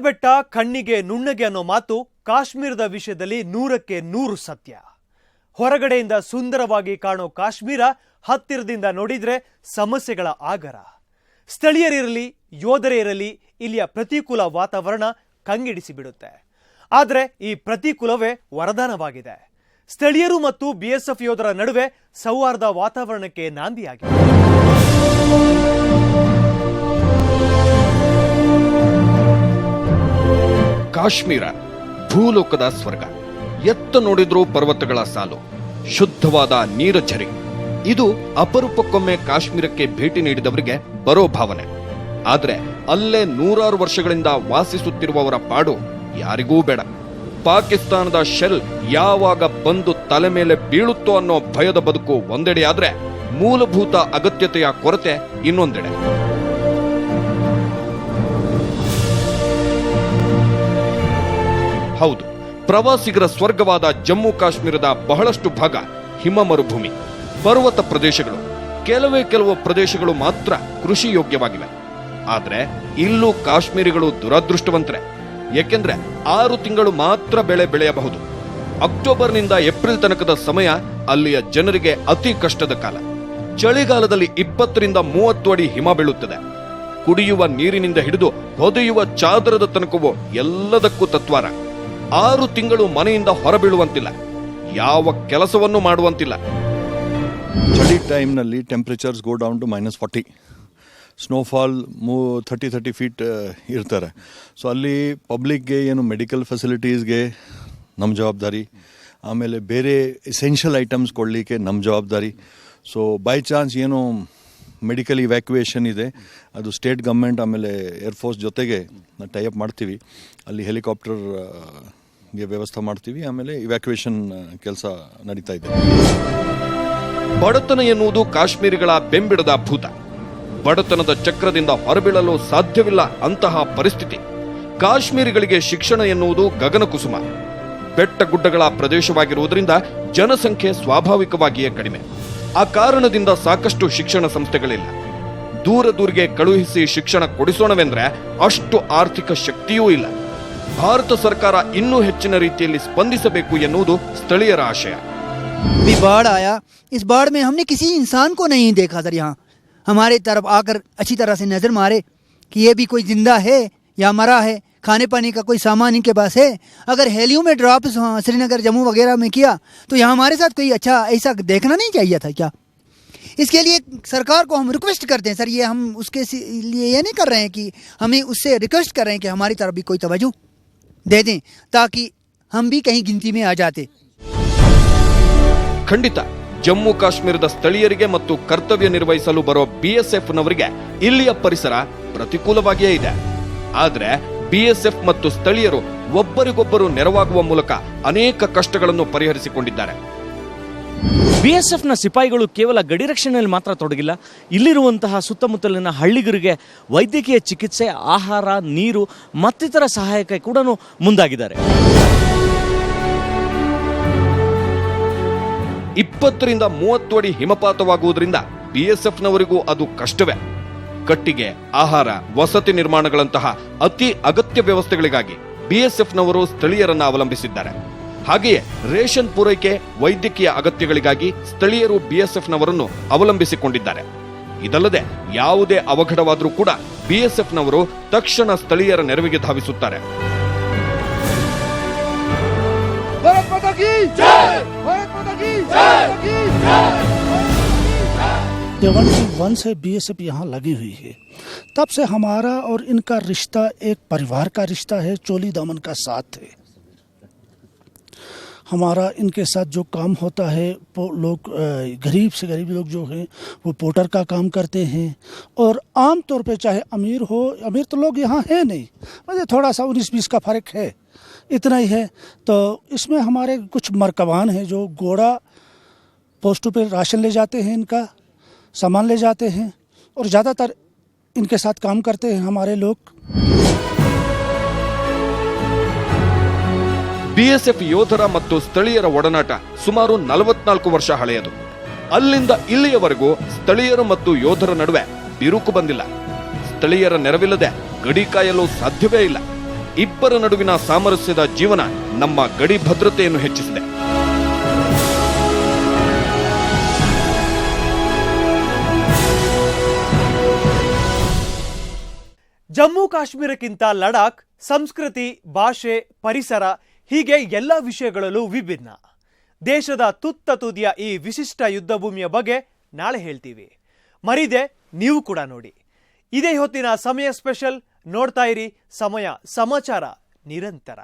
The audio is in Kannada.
ಬೆಟ್ಟ ಕಣ್ಣಿಗೆ ನುಣ್ಣಗೆ ಅನ್ನೋ ಮಾತು ಕಾಶ್ಮೀರದ ವಿಷಯದಲ್ಲಿ 100ಕ್ಕೆ 100 ಸತ್ಯ. ಹೊರಗಡೆಯಿಂದ ಸುಂದರವಾಗಿ ಕಾಣೋ ಕಾಶ್ಮೀರ ಹತ್ತಿರದಿಂದ ನೋಡಿದ್ರೆ ಸಮಸ್ಯೆಗಳ ಆಗರ. ಸ್ಥಳೀಯರಿರಲಿ ಯೋಧರೇ ಇರಲಿ, ಇಲ್ಲಿಯ ಪ್ರತಿಕೂಲ ವಾತಾವರಣ ಕಂಗೆಡಿಸಿ ಬಿಡುತ್ತೆ. ಆದರೆ ಈ ಪ್ರತಿಕೂಲವೇ ವರದಾನವಾಗಿದೆ. ಸ್ಥಳೀಯರು ಮತ್ತು ಬಿಎಸ್ಎಫ್ ಯೋಧರ ನಡುವೆ ಸೌಹಾರ್ದ ವಾತಾವರಣಕ್ಕೆ ನಾಂದಿಯಾಗಿದೆ. ಕಾಶ್ಮೀರ ಭೂಲೋಕದ ಸ್ವರ್ಗ. ಎತ್ತ ನೋಡಿದ್ರೂ ಪರ್ವತಗಳ ಸಾಲು, ಶುದ್ಧವಾದ ನೀರ ಝರಿ. ಇದು ಅಪರೂಪಕ್ಕೊಮ್ಮೆ ಕಾಶ್ಮೀರಕ್ಕೆ ಭೇಟಿ ನೀಡಿದವರಿಗೆ ಬರೋ ಭಾವನೆ. ಆದ್ರೆ ಅಲ್ಲೇ 100 ವರ್ಷಗಳಿಂದ ವಾಸಿಸುತ್ತಿರುವವರ ಪಾಡು ಯಾರಿಗೂ ಬೇಡ. ಪಾಕಿಸ್ತಾನದ ಶೆಲ್ ಯಾವಾಗ ಬಂದು ತಲೆ ಮೇಲೆ ಬೀಳುತ್ತೋ ಅನ್ನೋ ಭಯದ ಬದುಕು ಒಂದೆಡೆಯಾದ್ರೆ, ಮೂಲಭೂತ ಅಗತ್ಯತೆಯ ಕೊರತೆ ಇನ್ನೊಂದೆಡೆ. ಹೌದು, ಪ್ರವಾಸಿಗರ ಸ್ವರ್ಗವಾದ ಜಮ್ಮು ಕಾಶ್ಮೀರದ ಬಹಳಷ್ಟು ಭಾಗ ಹಿಮ ಮರುಭೂಮಿ, ಪರ್ವತ ಪ್ರದೇಶಗಳು. ಕೆಲವು ಪ್ರದೇಶಗಳು ಮಾತ್ರ ಕೃಷಿ ಯೋಗ್ಯವಾಗಿವೆ. ಆದ್ರೆ ಇಲ್ಲೂ ಕಾಶ್ಮೀರಿಗಳು ದುರದೃಷ್ಟವಂತರೆ. ಏಕೆಂದ್ರೆ 6 ತಿಂಗಳು ಮಾತ್ರ ಬೆಳೆ ಬೆಳೆಯಬಹುದು. ಅಕ್ಟೋಬರ್ನಿಂದ ಏಪ್ರಿಲ್ ತನಕದ ಸಮಯ ಅಲ್ಲಿಯ ಜನರಿಗೆ ಅತಿ ಕಷ್ಟದ ಕಾಲ. ಚಳಿಗಾಲದಲ್ಲಿ 20 ರಿಂದ 30 ಅಡಿ ಹಿಮ ಬೀಳುತ್ತದೆ. ಕುಡಿಯುವ ನೀರಿನಿಂದ ಹಿಡಿದು ಹೊದೆಯುವ ಚಾದರದ ತನಕವೂ ಎಲ್ಲದಕ್ಕೂ ತತ್ವಾರ. 6 ತಿಂಗಳು ಮನೆಯಿಂದ ಹೊರಬೀಳುವಂತಿಲ್ಲ, ಯಾವ ಕೆಲಸವನ್ನು ಮಾಡುವಂತಿಲ್ಲ. ಚಳಿ ಟೈಮ್ನಲ್ಲಿ temperatures go down to -40. Snowfall 30 feet ಇರ್ತಾರೆ. ಸೊ ಅಲ್ಲಿ ಪಬ್ಲಿಕ್ಗೆ ಏನು ಮೆಡಿಕಲ್ ಫೆಸಿಲಿಟೀಸ್ಗೆ ನಮ್ಮ ಜವಾಬ್ದಾರಿ, ಆಮೇಲೆ ಬೇರೆ ಎಸೆನ್ಷಿಯಲ್ ಐಟಮ್ಸ್ ಕೊಡಲಿಕ್ಕೆ ನಮ್ಮ ಜವಾಬ್ದಾರಿ. ಸೊ ಬೈ ಚಾನ್ಸ್ ಏನು ಮೆಡಿಕಲ್ ಇವ್ಯಾಕ್ಯುವೇಷನ್ ಇದೆ, ಅದು ಸ್ಟೇಟ್ ಗೌರ್ಮೆಂಟ್ ಆಮೇಲೆ ಏರ್ಫೋರ್ಸ್ ಜೊತೆಗೆ ಟೈಅಪ್ ಮಾಡ್ತೀವಿ. ಅಲ್ಲಿ ಹೆಲಿಕಾಪ್ಟರ್ಗೆ ವ್ಯವಸ್ಥೆ ಮಾಡ್ತೀವಿ. ಆಮೇಲೆ ಇವ್ಯಾಕ್ಯುವೇಷನ್ ಕೆಲಸ ನಡೀತಾ ಇದೆ. ಬಡತನ ಎನ್ನುವುದು ಕಾಶ್ಮೀರಿಗಳ ಬೆಂಬಿಡದ ಭೂತ. ಬಡತನದ ಚಕ್ರದಿಂದ ಹೊರಬೀಳಲು ಸಾಧ್ಯವಿಲ್ಲ ಅಂತಹ ಪರಿಸ್ಥಿತಿ. ಕಾಶ್ಮೀರಿಗಳಿಗೆ ಶಿಕ್ಷಣ ಎನ್ನುವುದು ಗಗನ ಕುಸುಮ. ಬೆಟ್ಟ ಗುಡ್ಡಗಳ ಪ್ರದೇಶವಾಗಿರುವುದರಿಂದ ಜನಸಂಖ್ಯೆ ಸ್ವಾಭಾವಿಕವಾಗಿಯೇ ಕಡಿಮೆ. ಆ ಕಾರಣದಿಂದ ಸಾಕಷ್ಟು ಶಿಕ್ಷಣ ಸಂಸ್ಥೆಗಳಿಲ್ಲ. ದೂರದೂರಿಗೆ ಕಳುಹಿಸಿ ಶಿಕ್ಷಣ ಕೊಡಿಸೋಣವೆಂದ್ರೆ ಅಷ್ಟು ಆರ್ಥಿಕ ಶಕ್ತಿಯೂ ಇಲ್ಲ. ಭಾರತ ಸರ್ಕಾರ ಇನ್ನೂ ಹೆಚ್ಚಿನ ರೀತಿಯಲ್ಲಿ ಸ್ಪಂದಿಸಬೇಕು ಎನ್ನುವುದು ಸ್ಥಳೀಯರ ಆಶಯ. बाढ़ आया, इस बाढ़ में हमने किसी इंसान को नहीं देखा सर. यहाँ हमारे तरफ आकर अच्छी तरह से नजर मारे कि ये भी कोई जिंदा है या मरा है, खाने पानी का कोई सामान इनके पास है. अगर हेलियो में ड्रॉप श्रीनगर जम्मू वगैरह में किया तो यहाँ हमारे साथ कोई अच्छा ऐसा देखना नहीं चाहिए था क्या? इसके लिए सरकार को हम रिक्वेस्ट करते हैं सर. ये हम उसके लिए ये नहीं कर रहे हैं कि हमें उससे रिक्वेस्ट कर रहे हैं कि हमारी तरफ भी कोई तवज्जो दे दें ताकि हम भी कहीं गिनती में आ जाते. ಖಂಡಿತ ಜಮ್ಮು ಕಾಶ್ಮೀರದ ಸ್ಥಳೀಯರಿಗೆ ಮತ್ತು ಕರ್ತವ್ಯ ನಿರ್ವಹಿಸಲು ಬರೋ ಬಿಎಸ್ಎಫ್ ನವರಿಗೆ ಇಲ್ಲಿಯ ಪರಿಸರ ಪ್ರತಿಕೂಲವಾಗಿಯೇ ಇದೆ. ಆದ್ರೆ ಬಿಎಸ್ಎಫ್ ಮತ್ತು ಸ್ಥಳೀಯರು ಒಬ್ಬರಿಗೊಬ್ಬರು ನೆರವಾಗುವ ಮೂಲಕ ಅನೇಕ ಕಷ್ಟಗಳನ್ನು ಪರಿಹರಿಸಿಕೊಂಡಿದ್ದಾರೆ. ಬಿಎಸ್ಎಫ್ನ ಸಿಪಾಯಿಗಳು ಕೇವಲ ಗಡಿ ರಕ್ಷಣೆಯಲ್ಲಿ ಮಾತ್ರ ತೊಡಗಿಲ್ಲ. ಇಲ್ಲಿರುವಂತಹ ಸುತ್ತಮುತ್ತಲಿನ ಹಳ್ಳಿಗರಿಗೆ ವೈದ್ಯಕೀಯ ಚಿಕಿತ್ಸೆ, ಆಹಾರ, ನೀರು ಮತ್ತಿತರ ಸಹಾಯಕ್ಕೆ ಕೂಡ ಮುಂದಾಗಿದ್ದಾರೆ. 20 ರಿಂದ 30 ಅಡಿ ಹಿಮಪಾತವಾಗುವುದರಿಂದ ಬಿಎಸ್ಎಫ್ನವರಿಗೂ ಅದು ಕಷ್ಟವೇ. ಕಟ್ಟಿಗೆ, ಆಹಾರ, ವಸತಿ ನಿರ್ಮಾಣಗಳಂತಹ ಅತಿ ಅಗತ್ಯ ವ್ಯವಸ್ಥೆಗಳಿಗಾಗಿ ಬಿಎಸ್ಎಫ್ನವರು ಸ್ಥಳೀಯರನ್ನು ಅವಲಂಬಿಸಿದ್ದಾರೆ. ಹಾಗೆಯೇ ರೇಷನ್ ಪೂರೈಕೆ, ವೈದ್ಯಕೀಯ ಅಗತ್ಯಗಳಿಗಾಗಿ ಸ್ಥಳೀಯರು ಬಿಎಸ್ಎಫ್ನವರನ್ನು ಅವಲಂಬಿಸಿಕೊಂಡಿದ್ದಾರೆ. ಇದಲ್ಲದೆ ಯಾವುದೇ ಅವಘಡವಾದರೂ ಕೂಡ ಬಿಎಸ್ಎಫ್ನವರು ತಕ್ಷಣ ಸ್ಥಳೀಯರ ನೆರವಿಗೆ ಧಾವಿಸುತ್ತಾರೆ. जवन 1 से बीएसएफ यहाँ लगी हुई है, तब से हमारा और इनका रिश्ता एक परिवार का रिश्ता है, चोली दामन का साथ है. हमारा इनके साथ जो काम होता है, वो लोग गरीब से गरीब लोग जो हैं वो पोर्टर का काम करते हैं. और आम तौर पे चाहे अमीर हो, अमीर तो लोग यहाँ है नहीं, मुझे थोड़ा सा 19-20 का फ़र्क है, इतना ही है. तो इसमें हमारे कुछ मरकबान हैं जो घोड़ा पोस्टों पे राशन ले जाते हैं, इनका सामान ले जाते हैं, और ज़्यादातर इनके साथ काम करते हैं हमारे लोग. ಬಿಎಸ್ಎಫ್ ಯೋಧರ ಮತ್ತು ಸ್ಥಳೀಯರ ಒಡನಾಟ ಸುಮಾರು 44 ವರ್ಷ ಹಳೆಯದು. ಅಲ್ಲಿಂದ ಇಲ್ಲಿಯವರೆಗೂ ಸ್ಥಳೀಯರು ಮತ್ತು ಯೋಧರ ನಡುವೆ ಬಿರುಕು ಬಂದಿಲ್ಲ. ಸ್ಥಳೀಯರ ನೆರವಿಲ್ಲದೆ ಗಡಿ ಕಾಯಲು ಸಾಧ್ಯವೇ ಇಲ್ಲ. ಇಬ್ಬರ ನಡುವಿನ ಸಾಮರಸ್ಯದ ಜೀವನ ನಮ್ಮ ಗಡಿ ಭದ್ರತೆಯನ್ನು ಹೆಚ್ಚಿಸಿದೆ. ಜಮ್ಮು ಕಾಶ್ಮೀರಕ್ಕಿಂತ ಲಡಾಖ್ ಸಂಸ್ಕೃತಿ, ಭಾಷೆ, ಪರಿಸರ ಹೀಗೆ ಎಲ್ಲ ವಿಷಯಗಳಲ್ಲೂ ವಿಭಿನ್ನ. ದೇಶದ ತುತ್ತ ತುದಿಯ ಈ ವಿಶಿಷ್ಟ ಯುದ್ಧ ಭೂಮಿಯ ಬಗ್ಗೆ ನಾಳೆ ಹೇಳ್ತೀವಿ. ಮರಿದೆ ನೀವು ಕೂಡ ನೋಡಿ. ಇದೇ ಹೊತ್ತಿನ ಸಮಯ ಸ್ಪೆಷಲ್. ನೋಡ್ತಾ ಇರಿ ಸಮಯ ಸಮಾಚಾರ ನಿರಂತರ.